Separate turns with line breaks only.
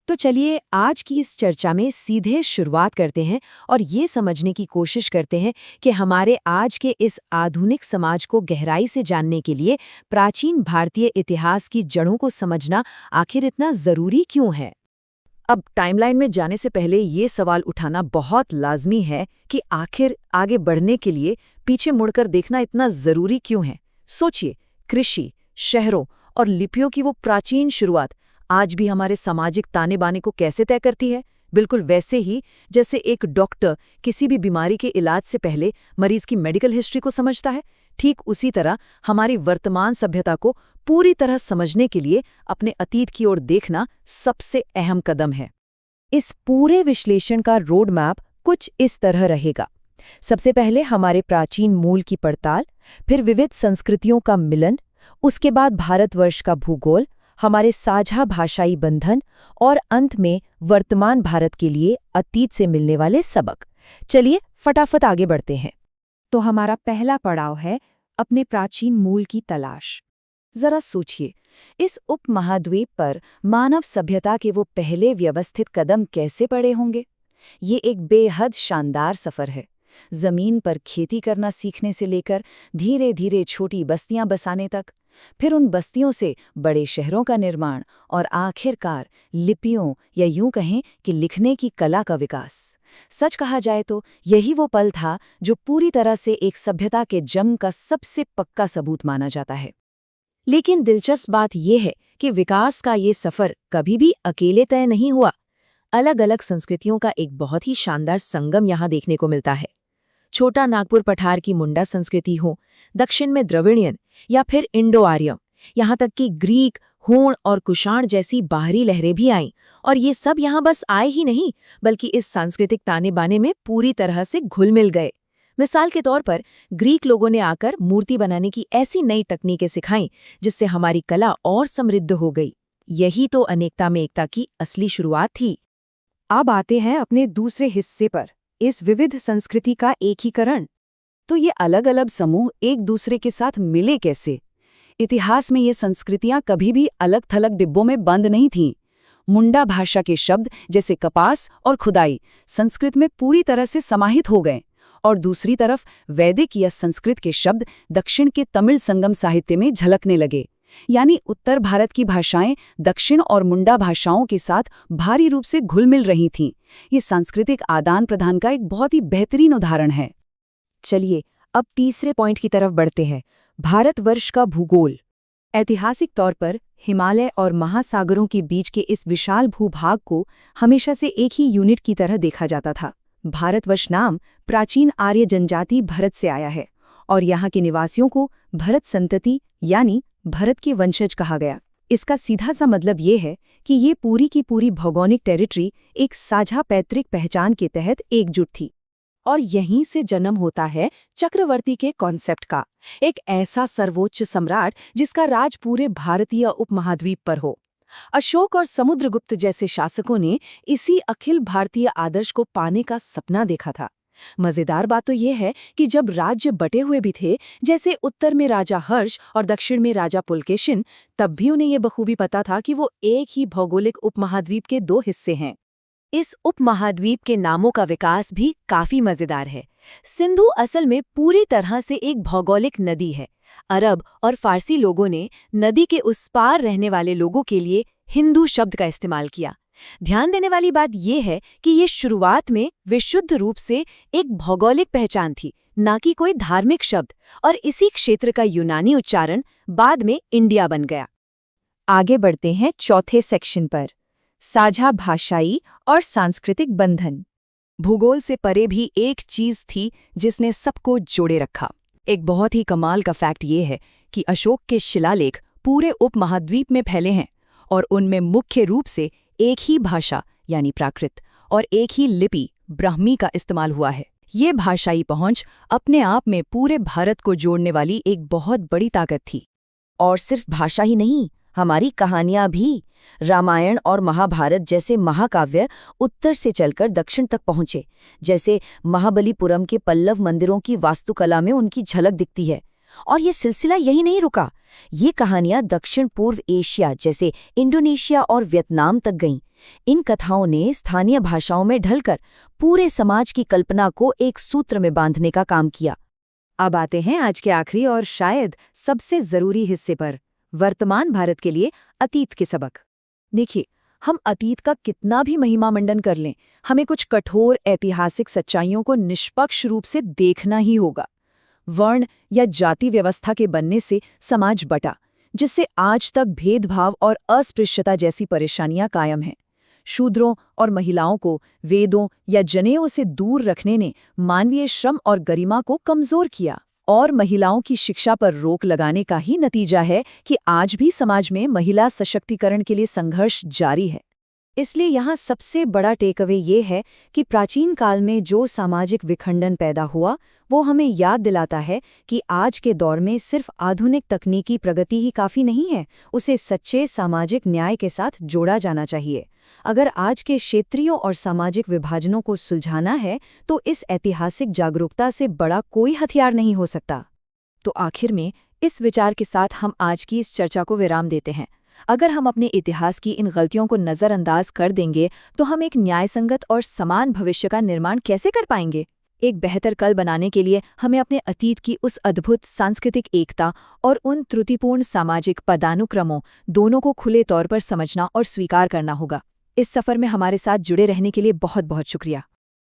तो चलिए आज की इस चर्चा में सीधे शुरुआत करते हैं और ये समझने की कोशिश करते हैं कि हमारे आज के इस आधुनिक समाज को गहराई से जानने के लिए प्राचीन भारतीय इतिहास की जड़ों को समझना आखिर इतना ज़रूरी क्यों है।
अब टाइमलाइन में जाने से पहले ये सवाल उठाना बहुत लाजमी है कि आखिर आगे बढ़ने के लिए पीछे मुड़कर देखना इतना ज़रूरी क्यों है। सोचिए, कृषि, शहरों और लिपियों की वो प्राचीन शुरुआत आज भी हमारे सामाजिक ताने बाने को कैसे तय करती है। बिल्कुल वैसे ही जैसे एक डॉक्टर किसी भी बीमारी के इलाज से पहले मरीज की मेडिकल हिस्ट्री को समझता है, ठीक उसी तरह हमारी वर्तमान सभ्यता को पूरी तरह समझने के लिए अपने अतीत की ओर देखना सबसे अहम कदम है।
इस पूरे विश्लेषण का रोड मैप कुछ इस तरह रहेगा। सबसे पहले हमारे प्राचीन मूल की पड़ताल, फिर विविध संस्कृतियों का मिलन, उसके बाद भारतवर्ष का भूगोल, हमारे साझा भाषाई बंधन और अंत में वर्तमान भारत के लिए अतीत से मिलने वाले सबक। चलिए फटाफट आगे बढ़ते हैं। तो हमारा पहला पड़ाव है अपने प्राचीन मूल की तलाश। जरा सोचिए, इस उपमहाद्वीप पर मानव सभ्यता के वो पहले व्यवस्थित कदम कैसे पड़े होंगे। ये एक बेहद शानदार सफर है। जमीन पर खेती करना सीखने से लेकर धीरे धीरे छोटी बस्तियां बसाने तक, फिर उन बस्तियों से बड़े शहरों का निर्माण और आखिरकार लिपियों या यूं कहें कि लिखने की कला का विकास। सच कहा जाए तो यही वो पल था जो पूरी तरह से एक सभ्यता के जन्म का सबसे पक्का सबूत माना जाता है। लेकिन दिलचस्प बात यह है कि विकास का ये सफर कभी भी अकेले तय नहीं हुआ। अलग अलग संस्कृतियों का एक बहुत ही शानदार संगम यहाँ देखने को मिलता है। छोटा नागपुर पठार की मुंडा संस्कृति हो, दक्षिण में द्रविड़ियन या फिर इंडो आर्य, यहाँ तक कि ग्रीक, हूण और कुषाण जैसी बाहरी लहरें भी आईं। और ये सब यहाँ बस आए ही नहीं, बल्कि इस सांस्कृतिक ताने बाने में पूरी तरह से घुल मिल गए। मिसाल के तौर पर ग्रीक लोगों ने आकर मूर्ति बनाने की ऐसी नई तकनीकें सिखाईं जिससे हमारी कला और समृद्ध हो गई। यही तो अनेकता में एकता की असली शुरुआत थी। अब आते हैं अपने दूसरे हिस्से पर, इस विविध संस्कृति का एकीकरण। तो ये अलग अलग समूह एक दूसरे के साथ मिले कैसे। इतिहास में ये संस्कृतियां कभी भी अलग थलग डिब्बों में बंद नहीं थीं। मुंडा भाषा के शब्द जैसे कपास और खुदाई संस्कृत में पूरी तरह से समाहित हो गए, और दूसरी तरफ वैदिक या संस्कृत के शब्द दक्षिण के तमिल संगम साहित्य में झलकने लगे। यानी उत्तर भारत की भाषाएं दक्षिण और मुंडा भाषाओं के साथ भारी रूप से घुल मिल रही थीं। ये सांस्कृतिक आदान प्रदान का एक बहुत ही बेहतरीन उदाहरण है। चलिए अब तीसरे पॉइंट की तरफ बढ़ते हैं, भारतवर्ष का भूगोल। ऐतिहासिक तौर पर हिमालय और महासागरों के बीच के इस विशाल भूभाग को हमेशा से एक ही यूनिट की तरह देखा जाता था। भारतवर्ष नाम प्राचीन आर्य जनजाति भरत से आया है और यहाँ के निवासियों को भरत संतति यानी भरत के वंशज कहा गया। इसका सीधा सा मतलब ये है कि ये पूरी की पूरी भौगोलिक टेरिटरी एक साझा पैतृक पहचान के तहत एकजुट थी। और यहीं से जन्म होता है चक्रवर्ती के कॉन्सेप्ट का, एक ऐसा सर्वोच्च सम्राट जिसका राज पूरे भारतीय उपमहाद्वीप पर हो। अशोक और समुद्रगुप्त जैसे शासकों ने इसी अखिल भारतीय आदर्श को पाने का सपना देखा था। मजेदार बात तो यह है कि जब राज्य बटे हुए भी थे, जैसे उत्तर में राजा हर्ष और दक्षिण में राजा पुलकेशिन, तब भी उन्हें यह बखूबी पता था कि वो एक ही भौगोलिक उपमहाद्वीप के दो हिस्से हैं। इस उपमहाद्वीप के नामों का विकास भी काफी मजेदार है। सिंधु असल में पूरी तरह से एक भौगोलिक नदी है। अरब और फारसी लोगों ने नदी के उस पार रहने वाले लोगों के लिए हिंदू शब्द का इस्तेमाल किया। ध्यान देने वाली बात यह है कि ये शुरुआत में विशुद्ध रूप से एक भौगोलिक पहचान थी, न कि कोई धार्मिक शब्द, और इसी क्षेत्र का यूनानी उच्चारण बाद में इंडिया बन गया। आगे बढ़ते हैं चौथे सेक्शन पर, साझा भाषाई और सांस्कृतिक बंधन। भूगोल से परे भी एक चीज थी जिसने सबको जोड़े रखा। एक बहुत ही कमाल का फैक्ट ये है कि अशोक के शिलालेख पूरे उपमहाद्वीप में फैले हैं और उनमें मुख्य रूप से एक ही भाषा यानी प्राकृत और एक ही लिपि ब्राह्मी का इस्तेमाल हुआ है। ये भाषाई पहुंच अपने आप में पूरे भारत को जोड़ने वाली एक बहुत बड़ी ताकत थी। और सिर्फ भाषा ही नहीं, हमारी कहानियां भी। रामायण और महाभारत जैसे महाकाव्य उत्तर से चलकर दक्षिण तक पहुंचे। जैसे महाबलीपुरम के पल्लव मंदिरों की वास्तुकला में उनकी झलक दिखती है। और ये सिलसिला यही नहीं रुका। ये कहानियां दक्षिण पूर्व एशिया जैसे इंडोनेशिया और वियतनाम तक गईं, इन कथाओं ने स्थानीय भाषाओं में ढलकर पूरे समाज की कल्पना को एक सूत्र में बांधने का काम किया।
अब आते हैं आज के आखिरी और शायद सबसे जरूरी हिस्से पर, वर्तमान भारत के लिए अतीत के सबक। देखिए, हम अतीत का कितना भी महिमा मंडन कर लें, हमें कुछ कठोर ऐतिहासिक सच्चाइयों को निष्पक्ष रूप से देखना ही होगा। वर्ण या जाति व्यवस्था के बनने से समाज बटा, जिससे आज तक भेदभाव और अस्पृश्यता जैसी परेशानियां कायम हैं। शूद्रों और महिलाओं को वेदों या जनेऊ से दूर रखने ने मानवीय श्रम और गरिमा को कमजोर किया, और महिलाओं की शिक्षा पर रोक लगाने का ही नतीजा है कि आज भी समाज में महिला सशक्तिकरण के लिए संघर्ष जारी है।
इसलिए यहाँ सबसे बड़ा टेकअवे ये है कि प्राचीन काल में जो सामाजिक विखंडन पैदा हुआ, वो हमें याद दिलाता है कि आज के दौर में सिर्फ आधुनिक तकनीकी प्रगति ही काफ़ी नहीं है, उसे सच्चे सामाजिक न्याय के साथ जोड़ा जाना चाहिए। अगर आज के क्षेत्रीय और सामाजिक विभाजनों को सुलझाना है, तो इस ऐतिहासिक जागरूकता से बड़ा कोई हथियार नहीं हो सकता।
तो आखिर में इस विचार के साथ हम आज की इस चर्चा को विराम देते हैं। अगर हम अपने इतिहास की इन गलतियों को नज़रअंदाज कर देंगे, तो हम एक न्यायसंगत और समान भविष्य का निर्माण कैसे कर पाएंगे? एक बेहतर कल बनाने के लिए हमें अपने अतीत की उस अद्भुत सांस्कृतिक एकता और उन त्रुटिपूर्ण सामाजिक पदानुक्रमों दोनों को खुले तौर पर समझना और स्वीकार करना होगा। इस सफ़र में हमारे साथ जुड़े रहने के लिए बहुत बहुत शुक्रिया।